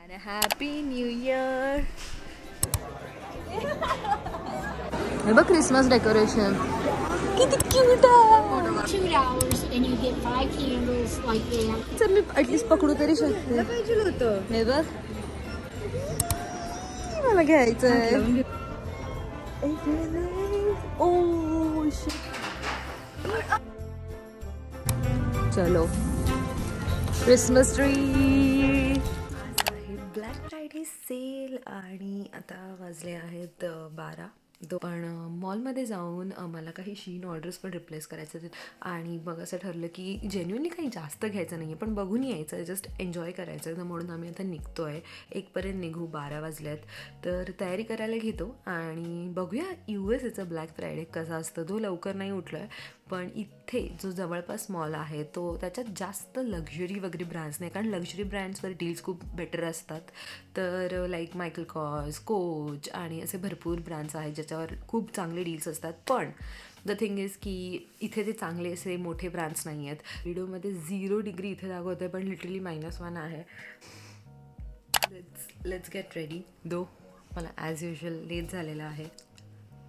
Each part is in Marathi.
And a happy new year. हे बघ क्रिसमस डेकोरेशन किती क्यूट आहे. $2 and you get 5 candles like that. चल मी ॲटलीस्ट पकडू तरी शकते. पाहिजे होतं. हे बघ मला घ्यायचंय. ओ चलो Christmas tree. Black Friday sale आणि आता वाजले आहेत 12. पण मॉलमध्ये जाऊन मला काही शीन ऑर्डर्स पण रिप्लेस करायचे होते आणि मग असं ठरलं की जेन्युअनली काही जास्त घ्यायचं नाही आहे पण बघून यायचं आहे, जस्ट एन्जॉय करायचं आहे. तर म्हणून आम्ही आता निघतो आहे. 1पर्यंत निघू, 12 वाजल्यात. तर तयारी करायला घेतो आणि बघूया USA ब्लॅक फ्रायडे कसा असतं. तो लवकर नाही उठलो आहे पण इथे जो जवळपास मॉल आहे तो त्याच्यात जास्त लक्झरी वगैरे ब्रँड्स नाही, कारण लक्झरी ब्रँड्सवर डील्स खूप बेटर असतात. तर लाईक मायकल कॉर्स, कोच आणि असे भरपूर ब्रँड्स आहेत ज्याच्यावर खूप चांगले डील्स असतात. पण द थिंग इज की इथे ते चांगले असे मोठे ब्रँड्स नाही आहेत. व्हिडिओमध्ये 0 डिग्री इथे दाखवत आहे पण लिटरली -1 आहे. Let's get ready. दो मला ॲज युजल लेट झालेला आहे.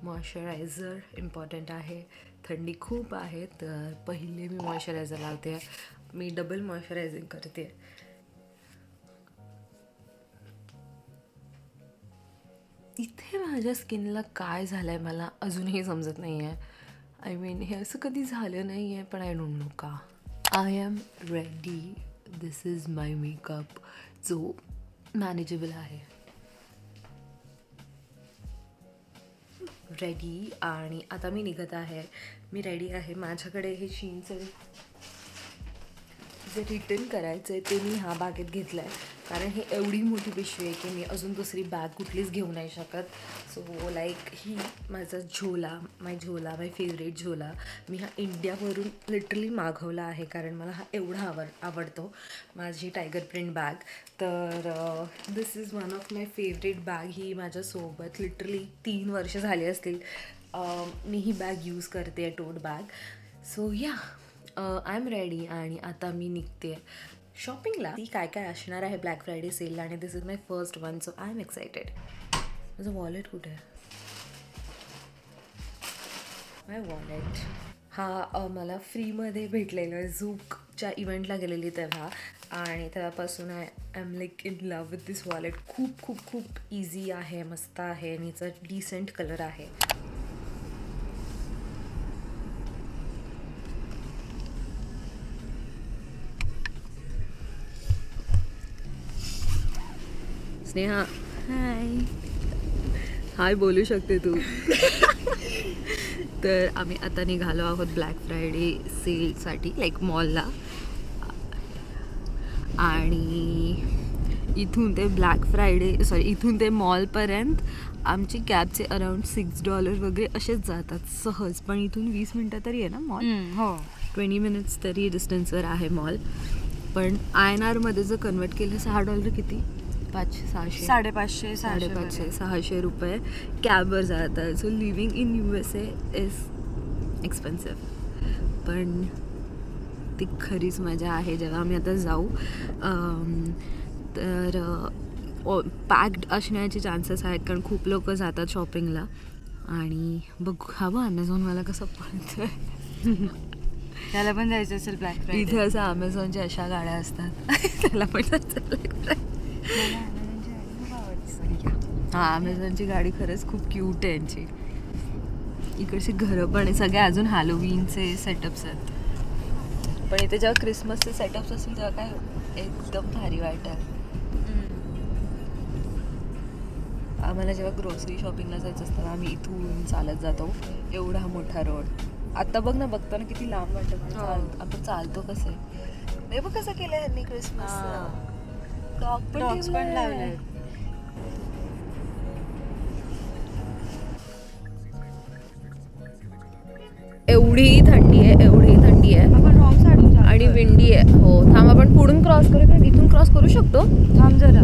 मॉइश्चरायझर इम्पॉर्टंट आहे. थंडी खूप आहे तर पहिले मी मॉइश्चरायझर लावते. मी डबल मॉइश्चरायझिंग करते. इथे माझ्या स्किनला काय झालं आहे मला अजूनही समजत नाही आहे. आय मीन हे असं कधी झालं नाही आहे पण आय डोंट नो का. I am ready. This is my makeup जो मॅनेजेबल आहे. रेडी आणि आता मी निघत आहे. मी रेडी आहे. माझ्याकडे हे शीनचं जे रिटर्न करायचं आहे ते मी ह्या बागेत घेतलं आहे कारण हे एवढी मोठी पिशवी आहे की मी अजून दुसरी बॅग कुठलीच घेऊ नाही शकत. सो लाईक ही माझा झोला, माय फेवरेट झोला मी हा इंडियावरून लिटरली मागवला आहे कारण मला हा एवढा आवडतो. माझी टायगर प्रिंट बॅग. तर this is one of my favourite bag. ही माझ्यासोबत लिटरली 3 वर्ष झाली असतील. मी ही बॅग यूज करते, टोट बॅग. सो या आय एम रेडी आणि आता मी निघते शॉपिंगला. ती काय काय असणार आहे ब्लॅक फ्रायडे सेलला आणि this is my first one. So I am excited. माझं वॉलेट कुठे आहे? माय वॉलेट हा मला फ्रीमध्ये भेटलेला झूकच्या इव्हेंटला गेलेली तेव्हा आणि तेव्हापासून I am like in love with this wallet. खूप खूप खूप इझी आहे, मस्त आहे आणि याचा डिसेंट कलर आहे. स्नेहा हाय बोलू शकते तू. तर आम्ही आता निघालो आहोत ब्लॅक फ्रायडे सेलसाठी लाईक मॉलला आणि इथून ते इथून ते मॉलपर्यंत आमची कॅबचे अराउंड $6 वगैरे असेच जातात सहज. पण इथून 20 मिनटं तरी आहे ना मॉल. हो 20 मिनिट्स तरी डिस्टन्सवर आहे मॉल. पण INR जर कन्वर्ट केलं $6 किती? 500-600 रुपये कॅबवर जातात. So living in USA is expensive पण ती खरीच मजा आहे जेव्हा आम्ही आता जाऊ. तर पॅक्ड असण्याचे चान्सेस आहेत कारण खूप लोक जातात शॉपिंगला. आणि हवं अमेझॉनवाला कसं पळतोय. त्याला पण जायचं असेल ब्लॅक फ्रायडे. इथे असं अमेझॉनच्या अशा गाड्या असतात त्याला पण जायचं ब्लॅक फ्रायडे. हां अमेझॉनची गाडी खरंच खूप क्यूट आहे यांची. इकडची घरं पण सगळे अजून हॅलोवीनचे सेटअप्स आहेत. पण इथे जेव्हा क्रिसमसचे सेटअप्स असतील तेव्हा काय एकदम भारी वाटेल. आम्हाला जेव्हा ग्रोसरी शॉपिंगला जायचं असतं आम्ही इथून चालत जातो. एवढा मोठा रोड. आता बघ ना, बघताना किती लांब वाटतं. आपण चालतो कसं आहे. हे बघ कसं केलं ह्यांनी क्रिसमस. डॉग्स पण लावले. एवढी थंडी आहे आणि विंडी आहे. हो थांब आपण पुढून क्रॉस करू का? इथून क्रॉस करू शकतो? थांब जरा,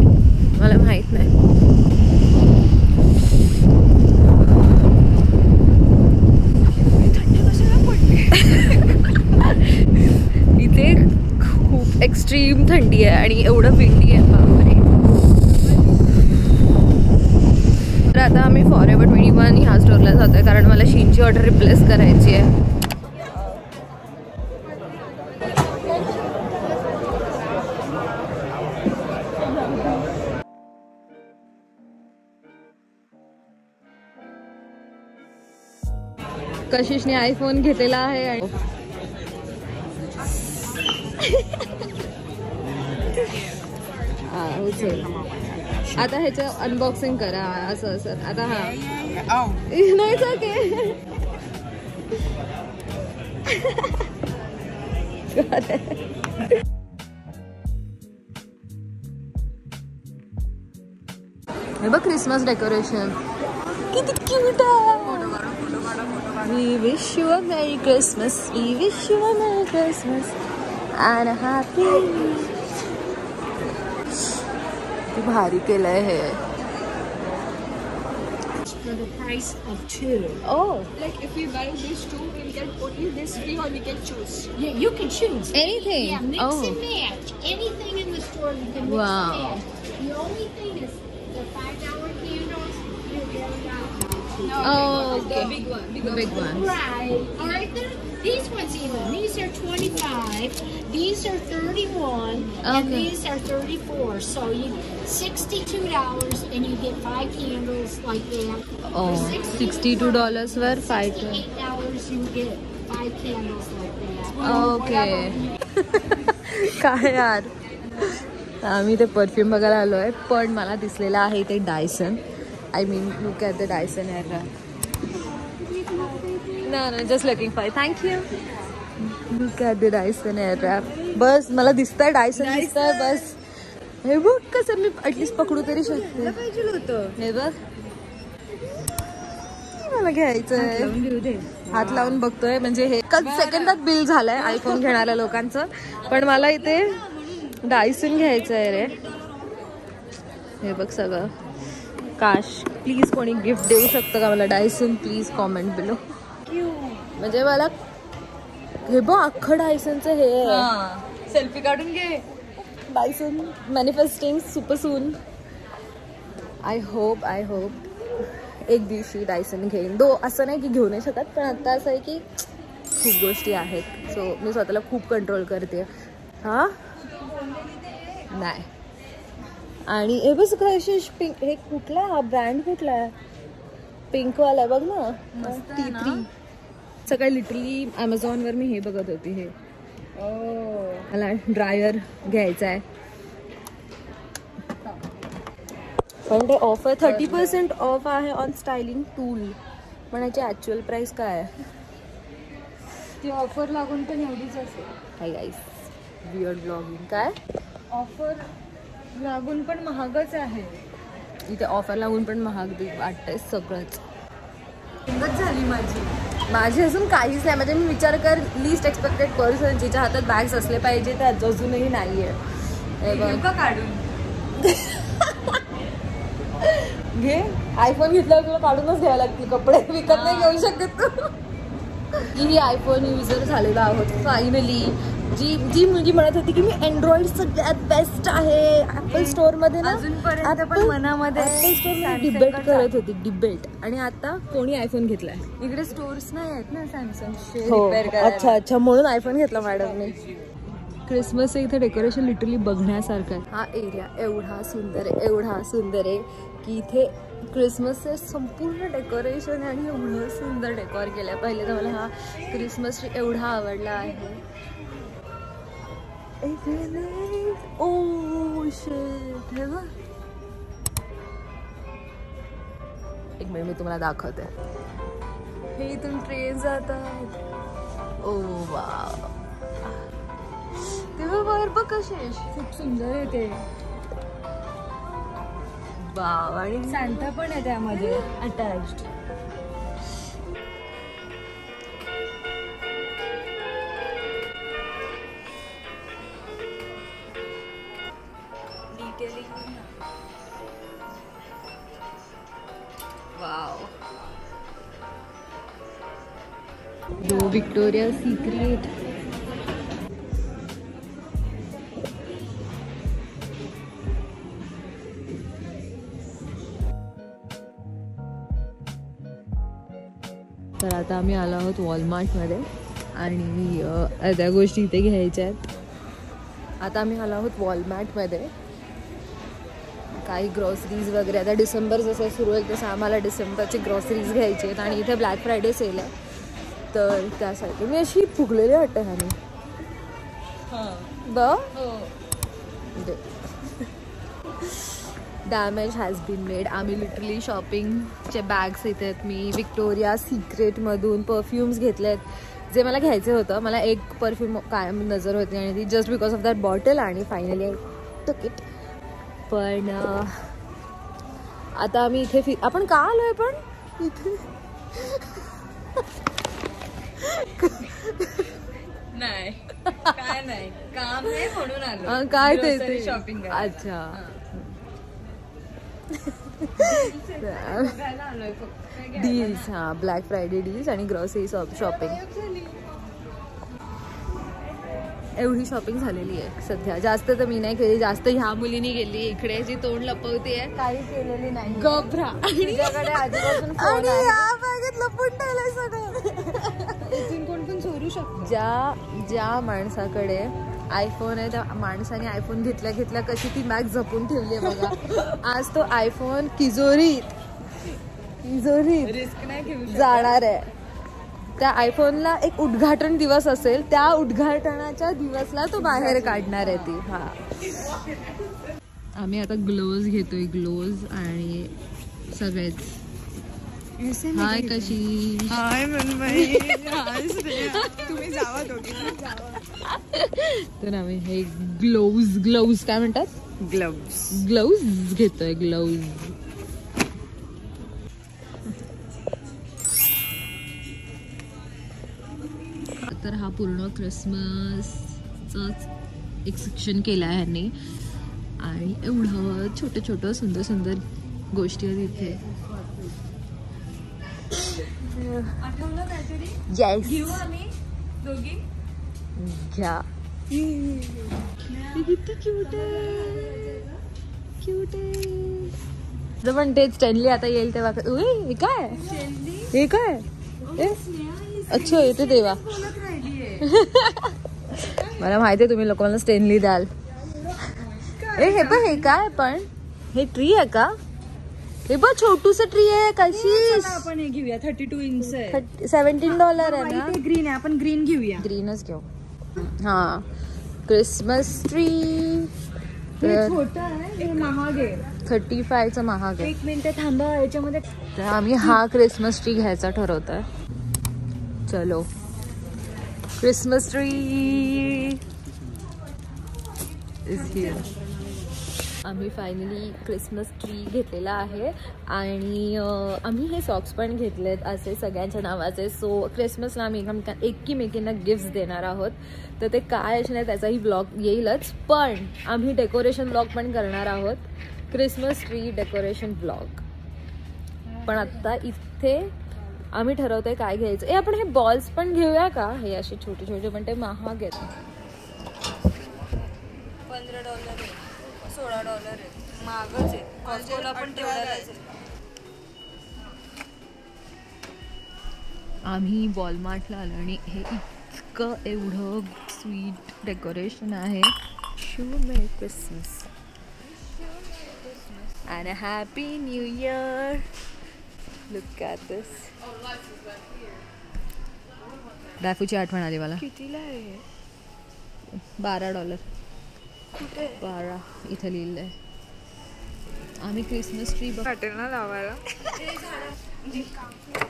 मला माहित नाही. थंडी कशाला पडली? इथे खूप एक्स्ट्रीम थंडी आहे आणि एवढं विंडी आहे. बापरे मी फॉरएव्हर 21 ह्या स्टोअरला जातोय कारण मला शीनची ऑर्डर रिप्लेस करायची आहे. कशिशने आयफोन घेतलेला आहे. आता ह्याचं अनबॉक्सिंग करा असं असं. आता हा नाही ओके. हे बघ क्रिसमस डेकोरेशन किती क्यूट आहे. We wish you a Merry Christmas. We wish you a Merry Christmas and a Happy. किती भारी केलंय हे. For the price of 2. Oh, Like if we buy these two, we'll get only this free or we can choose. Yeah, you can choose. anything. Yeah, mix Oh, and match. Anything in the store you can mix Wow. and match. The only thing is the $5 candles, you're very out. No, Oh, the okay. big one. The big ones. Right. All right, these ones even. These are 25. These are 31. And Okay. these are 34. So you $62 and you get 5 candles like that. Oh, For $62 वर 5. $8 you get 5 candles like that. Okay. काय यार. आम्ही ते परफ्यूम बघायला आलो आहे पण मला दिसलेलं आहे ते Dyson. I mean look at the Dyson air wrap. No, just looking for it. Thank you. Look at the Dyson Airwrap. बस मला दिसतंय डायसन दिसतंय बस. हे बघ कसं मी ॲटलिस्ट पकडू तरी शकते. पाहिजे होतं. हे बघ मला घ्यायचंय. हात लावून बघतोय म्हणजे हे सेकंदात बिल झालंय आयफोन घेणाऱ्या लोकांचं. पण मला इथे डायसन घ्यायचंय रे. हे बघ सगळं. काश प्लीज कोणी गिफ्ट देऊ शकतं का मला डायसन. Please comment below. म्हणजे मला हे बघ अख्खं डायसनचं हे सेल्फी काढून घे. Dyson manifesting super soon. I hope एक दिवशी डायसन घेईन. असं नाही की घेऊ नाही शकत पण आता असं आहे की खूप गोष्टी आहेत. सो मी स्वतःला खूप कंट्रोल करते. हा नाही. आणि हे बस कशिश पिंक. हे कुठला हा ब्रँड कुठला आहे. पिंकवाला बघ ना. T3. सकाळी लिटरली ॲमेझॉनवर मी हे बघत होती. हे मला ड्रायर घ्यायचा आहे पण ते ऑफर 30% ऑफ आहे ऑन स्टायलिंग टूल. पण याची ॲक्च्युअल प्राइस काय आहे. ती ऑफर लागून पण एवढीच असेल. Hi guys weird blogging. काय ऑफर लागून पण महागच आहे. इथे ऑफर लागून पण महाग वाटतंय सगळंच. हिंमत झाली माझी अजून काहीच नाही. म्हणजे मी विचार कर लीस्ट एक्सपेक्टेड पर्सन जिच्या हातात बॅग्स असले पाहिजे ते अजूनही नाहीये. काढून घे. आयफोन घेतल्यावर तुला काढूनच घ्यावे लागतील कपडे. विकत नाही घेऊ शकत तू. ही आयफोन युजर झालेलो आहोत फायनली. जी मुलगी म्हणत होती की मी अँड्रॉइड सगळ्यात बेस्ट आहे ॲपल स्टोअर मध्ये ना. अजूनपर्यंत पण मनामध्ये ॲपल स्टोअर डिबेट करत होती डिबेट. आणि आता कोणी आयफोन घेतलाय. इकडे स्टोर्स नाही आहेत ना सॅमसंगचे हो रिपेअर करायला. अच्छा म्हणून आयफोन घेतला मॅडमने. क्रिसमस इथे डेकोरेशन लिटरली बघण्यासारखं आहे. हा एरिया एवढा सुंदर आहे की इथे क्रिसमसचे संपूर्ण डेकोरेशन आणि एवढं सुंदर डेकोर केलं. पहिले तर मला हा क्रिसमस ट्री एवढा आवडला आहे. Oh shit. हे बघ एक मिनिट मी तुम्हाला दाखवते. हे इथून ट्रेन जातात. ओ वाव. ते वर बघ कशिश खूप सुंदर आहे ते. वाव. आणि सांता पण आहे त्यामध्ये अटॅच्ड. वाव. Victoria secret. तर आता आम्ही आलो आहोत वॉलमार्टमध्ये आणि त्या गोष्टी इथे घ्यायच्या आहेत. आता आम्ही आलो आहोत वॉलमार्टमध्ये. काही ग्रॉसरीज वगैरे, आता डिसेंबर जसं सुरू होईल तसं आम्हाला डिसेंबरची ग्रॉसरीज घ्यायची आहेत आणि इथे ब्लॅक फ्रायडे सेल आहे. तर त्यासाठी मी अशी फुगलेली वाटतं ह्याने डॅमेज हॅज बीन मेड. आम्ही लिटरली शॉपिंगचे बॅग्स इथे आहेत. मी विक्टोरिया सिक्रेटमधून परफ्यूम्स घेतले आहेत जे मला घ्यायचे होतं. मला एक परफ्यूम कायम नजर होती आणि ती just because of that bottle आणि फायनली आय टूक इट. पण आता आम्ही इथे आपण का आलोय पण इथे नाही काय नाही, काम आहे म्हणून आलो. काय ते शॉपिंग. अच्छा डील्स. हां, ब्लॅक फ्रायडे डील्स आणि ग्रॉसरी शॉपिंग. एवढी शॉपिंग झालेली आहे सध्या. जास्त तर मी नाही केली, जास्त ह्या मुलीने गेली. इकडे जी तोंड लपवते आहे काही केलेली नाही. गभरा तुझ्याकडे आधीपासून आणि या बॅगेत लपून ठेवलंय सगळं. इथून कोण पण चोरू शकतो. ज्या माणसाकडे आयफोन आहे त्या माणसाने आयफोन घेतल्या कशी ती बॅग जपून ठेवली आहे बघा. आज तो आयफोन तिजोरीत रिस्क नाही घेऊ जाणार आहे. त्या आयफोनला एक उद्घाटन दिवस असेल, त्या उद्घाटनाच्या दिवसला तो बाहेर काढणार आहे ती. हा, आम्ही आता ग्लोव्ज घेतोय, ग्लोव्ज आणि सगळेच. हाय कशी? हाय मुंबई. तुम्ही जावा दोघी. तर आम्ही हे ग्लोव्ज काय म्हणतात, ग्लोव्ज घेतोय. ग्लोव्ज तर हा पूर्ण क्रिसमसच एक सेक्शन केला आहे ह्यांनी आणि एवढं छोटं सुंदर गोष्टी आहेत इथे. येस, घेऊ आम्ही दोघी. घ्या. किती क्यूट आहे, क्यूट आहे. पण तेच स्टॅनली आता येईल तेव्हा. हे काय अच्छा येते तेव्हा. मला माहिती आहे तुम्ही लोकांना स्टेनली द्याल. हे पण हे काय, पण हे ट्री आहे का? हे बघ छोटूस ट्री आहे. कशी आपण हे घेऊया. 32 इंच आहे. $17 आहे ना. ग्रीन आहे, आपण ग्रीन घेऊया. ग्रीनच घेऊ. हा, क्रिसमस ट्री छोटा आहे, हे महाग आहे. 35चं महाग आहे. 1 मिनिट थांबा याच्यामध्ये. तर आम्ही हा क्रिसमस ट्री घ्यायचा ठरवतोय. चलो, क्रिसमस ट्री इज हिअर. आम्ही फायनली क्रिसमस ट्री घेतलेला आहे आणि आम्ही हे सॉक्स पण घेतलेत असे सगळ्यांच्या नावाचे. सो क्रिसमसला आम्ही एकमेकींना गिफ्ट्स देणार आहोत. तर ते काय असणार त्याचाही ब्लॉग येईलच, पण आम्ही डेकोरेशन ब्लॉग पण करणार आहोत. Christmas tree decoration blog. पण आता इथे आम्ही ठरवतोय काय घ्यायचं. आपण हे बॉल्स पण घेऊया का? हे असे छोटे छोटे पण ते महाग आहेत. $15 आहे, $16 आहे. महागच आहे. कॉस्टोला पण तेवढाच आहे. आम्ही वॉलमार्टला आलो आणि हे इतकं एवढं स्वीट डेकोरेशन आहे. Show Mary Christmas and a happy new year. Look at this. डायफूची आठवण आली मला. कितीला आहे? $12. कुठे? 12 इथं लिहिलं आहे. आम्ही क्रिसमस ट्री वाटेल ना लावायला.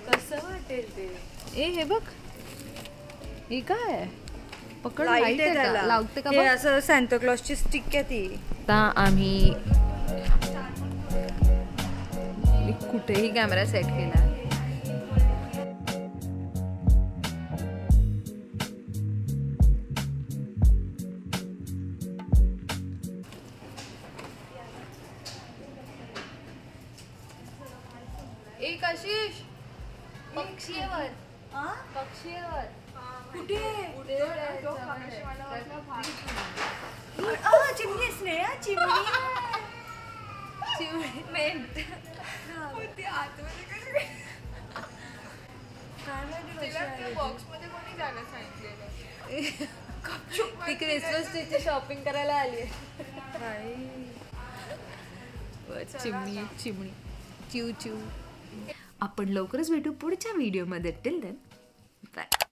कसं वाटेल ते? हे बघ, हे काय पकड, लाईट आहे त्याला. लावते का? हे असं सांता क्लॉसची स्टिक आहे ती. आता आम्ही कुठेही कॅमेरा सेट केला. एक आशिष पक्षीवर कुठे? चिमणी स्नेहा, चिमणी मेंट. त्या बॉक्समध्ये कोणी जायला सांगितलेलं? ती क्रिसमस ट्रीची शॉपिंग करायला आली चिमणी चिमणी चिव चिव. आपण लवकरच भेटू पुढच्या व्हिडिओमध्ये. Till then bye.